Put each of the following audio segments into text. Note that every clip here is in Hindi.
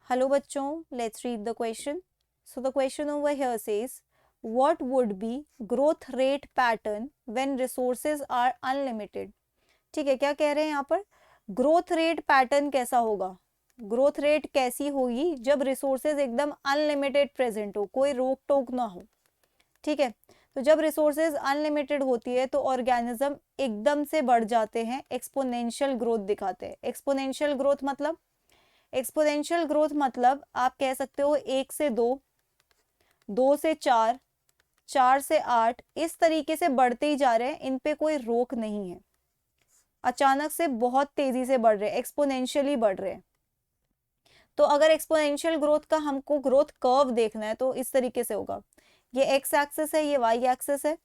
Hello bachchon, let's read the question. So the question over here says, what would be growth rate pattern when resources are unlimited? ठीक है, क्या कह रहे हैं यहाँ पर? ग्रोथ रेट पैटर्न कैसा होगा, ग्रोथ रेट कैसी होगी जब रिसोर्सेज एकदम अनलिमिटेड प्रेजेंट हो, कोई रोक टोक ना हो. ठीक है, तो जब रिसोर्सेज अनलिमिटेड होती है तो ऑर्गेनिज्म एकदम से बढ़ जाते हैं, एक्सपोनेंशियल ग्रोथ दिखाते हैं. एक्सपोनेंशियल ग्रोथ मतलब, एक्सपोनेंशियल ग्रोथ मतलब आप कह सकते हो 1 से 2, 2 से 4, 4 से 8, इस तरीके से बढ़ते ही जा रहे हैं, इन पे कोई रोक नहीं है. अचानक से बहुत तेजी से बढ़ रहे हैं, एक्सपोनेंशियली बढ़ रहे हैं. तो अगर एक्सपोनेंशियल ग्रोथ का हमको ग्रोथ कर्व देखना है तो इस तरीके से होगा. ये एक्स एक्सिस है, ये वाई एक्सिस है.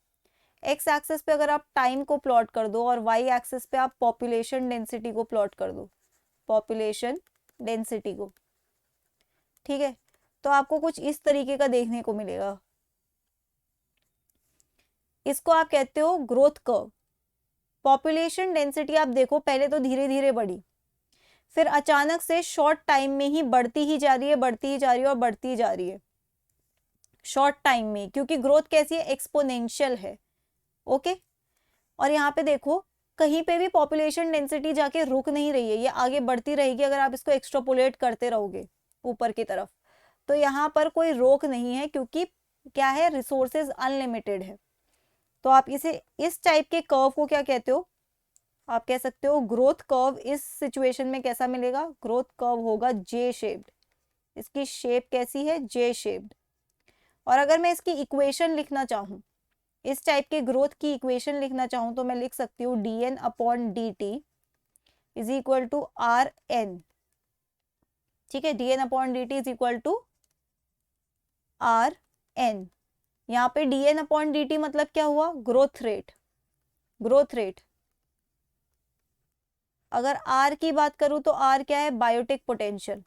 एक्स एक्सिस पे अगर आप टाइम को प्लॉट कर दो और वाई एक्सिस पे आप पॉपुलेशन डेंसिटी को प्लॉट कर दो, पॉपुलेशन डेंसिटी को. ठीक है, तो आपको कुछ इस तरीके का देखने को मिलेगा. इसको आप कहते हो ग्रोथ कर्व. पॉपुलेशन डेंसिटी आप देखो, पहले तो धीरे धीरे बढ़ी, फिर अचानक से शॉर्ट टाइम में ही बढ़ती ही जा रही है, बढ़ती ही जा रही है और बढ़ती ही जा रही है शॉर्ट टाइम में, क्योंकि ग्रोथ कैसी है, एक्सपोनेंशियल है. ओके, और यहाँ पे देखो कहीं पे भी पॉपुलेशन डेंसिटी जाके रुक नहीं रही है, ये आगे बढ़ती रहेगी अगर आप इसको एक्सट्रापोलेट करते रहोगे ऊपर की तरफ. तो यहाँ पर कोई रोक नहीं है, क्योंकि क्या है, रिसोर्सेज अनलिमिटेड है. तो आप इसे, इस टाइप के कर्व को क्या कहते हो, आप कह सकते हो ग्रोथ कर्व. इस सिचुएशन में कैसा मिलेगा, ग्रोथ कर्व होगा जे शेप्ड. इसकी शेप कैसी है, जे शेप्ड. और अगर मैं इसकी इक्वेशन लिखना चाहूँ, इस टाइप के ग्रोथ की इक्वेशन लिखना चाहूँ, तो मैं लिख सकती हूँ dn upon dt is equal to r N. ठीक है, dn upon dt is equal to r N. यहाँ पे dn अपॉन dt मतलब क्या हुआ, ग्रोथ रेट. ग्रोथ रेट, अगर r की बात करूँ तो r क्या है, बायोटिक पोटेंशियल.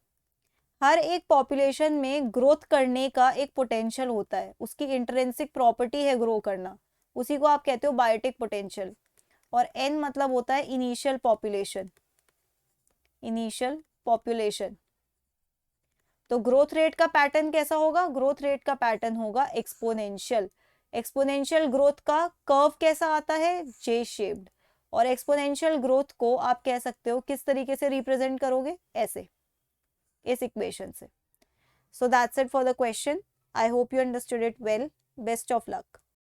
हर एक पॉपुलेशन में ग्रोथ करने का एक पोटेंशियल होता है, उसकी इंट्रिंसिक प्रॉपर्टी है ग्रो करना, उसी को आप कहते हो बायोटिक पोटेंशियल. और n मतलब होता है इनिशियल पॉपुलेशन. Initial population. तो ग्रोथ रेट का पैटर्न कैसा होगा, ग्रोथ रेट का पैटर्न होगा एक्सपोनेंशियल. एक्सपोनेंशियल ग्रोथ का कर्व कैसा आता है, जे शेप्ड. और एक्सपोनेंशियल ग्रोथ को आप कह सकते हो किस तरीके से रिप्रेजेंट करोगे, ऐसे, इस इक्वेशन से. So that's it for the question. I hope you understood it well. Best of luck.